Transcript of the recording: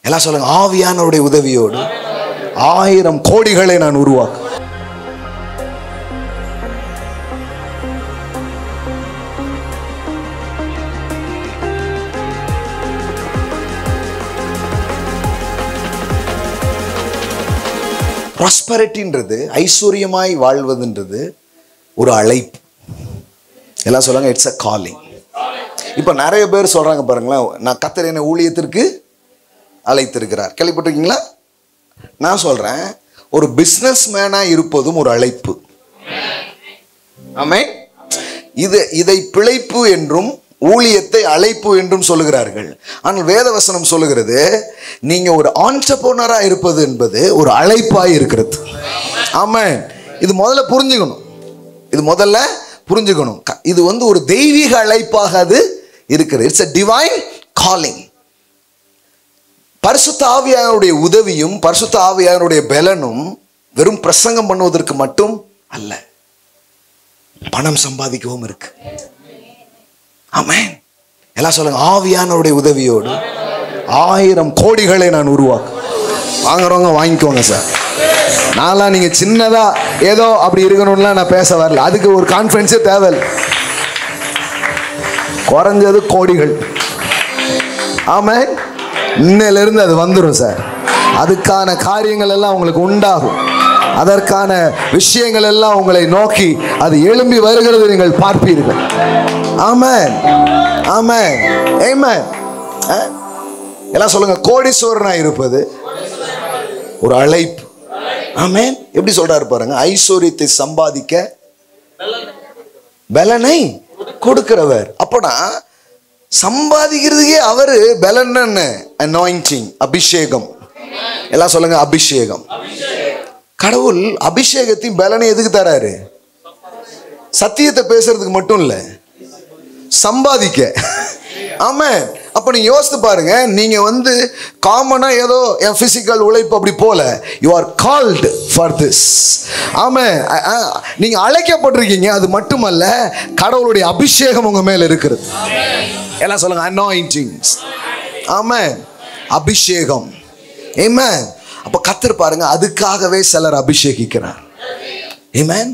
எல்லாம் சொல்லுங்க, ஆவியானவருடைய உதவியோடு 1000 கோடிகளை நான் உருவாக்குவேன். ப்ராஸ்பரிட்டின்றது, ஐஸ்வர்யமாய் வாழ்வதுன்றது ஒரு அழைப்பு. எல்லாம் சொல்லுங்க, இட்ஸ் அ காலிங். இப்போ நிறைய பேர் சொல்றாங்க பாருங்களேன், நான் கர்த்தர் என்னை ஊழியத்திற்கு அழைத்திருக்கிறார். கேள்விப்பட்டிருக்கீங்களா? நான் சொல்றேன், ஒரு பிசினஸ் மேனா இருப்பதும் ஒரு அழைப்பு. ஆமென். இதை பிழைப்பு என்றும் ஊழியத்தை அழைப்பு என்றும் சொல்லுகிறார்கள். ஆனால் வேதவசனம் சொல்லுகிறது, நீங்க ஒரு ஆண்டர்பிரனரா இருப்பது என்பது ஒரு அழைப்பாய் இருக்கிறது. ஆமென். இது முதல்ல புரிஞ்சுக்கணும். இது ஒரு தெய்வீக அழைப்பாக அது இருக்கிறது. It's a divine calling. பரிசுத்த ஆவியானவருடைய உதவியும் பரிசுத்த ஆவியானவருடைய பலனும் வெறும் பிரசங்கம் பண்ணுவதற்கு மட்டும் அல்ல, பணம் சம்பாதிக்கவும் இருக்கு. ஆமென். எல்லாம் சொல்லுங்க, ஆவியானவருடைய உதவியோடு 1000 கோடிகளை நான் உருவாக்குவேன். வாங்குறவங்க வாங்கிக்கோங்க சார். நான்லாம் நீங்க சின்னதா ஏதோ அப்படி இருக்கணும்லாம் நான் பேச வரல. அதுக்கு ஒரு கான்ஃபரன்ஸே தேவை, குறைஞ்சது கோடிகள். ஆமென். இன்னையிலிருந்து அது வந்துடும் சார். அதுக்கான காரியங்கள் எல்லாம் உங்களுக்கு உண்டாகும். அதற்கான விஷயங்கள் எல்லாம் உங்களை நோக்கி அது எழும்பி வருகிறது, நீங்கள் பார்ப்பீர்கள். ஆமென், ஆமென், ஆமென். எல்லாம் சொல்லுங்க, கோடீஸ்வரனாய் இருப்பது ஒரு அழைப்பு. ஆமென். எப்படி சொல்றாரு பாருங்க, ஐஸ்வர்யத்தை சம்பாதிக்க பலனை கொடுக்கிறவர். அப்பனா சம்பாதிக்கிறதுக்கே அவரு பலன், அனாயிண்டிங், அபிஷேகம். எல்லாம் சொல்லுங்க, அபிஷேகம். கடவுள் அபிஷேகத்தையும் பலனை எதுக்கு தராரு? சத்தியத்தை பேசுறதுக்கு மட்டும் இல்ல, சம்பாதிக்க. ஆமென். அப்ப நீங்க யோசித்து பாருங்க, நீங்க காமனா ஏதோ என் பிசிக்கல் உழைப்பு அப்படி போல, you are called for this. Amen. நீங்க அழைக்கப்பட்டிருக்கீங்க. அது மட்டுமல்ல, கடவுளுடைய அபிஷேகம் உங்க மேல இருக்கிறது. எல்லாம் சொல்லுங்க, அனாயிண்டிங்ஸ். ஆமென். அபிஷேகம். ஆமென். அப்ப கர்த்தர் பாருங்க, அதுக்காகவே சிலர் அபிஷேகிக்கிறார். ஆமென்.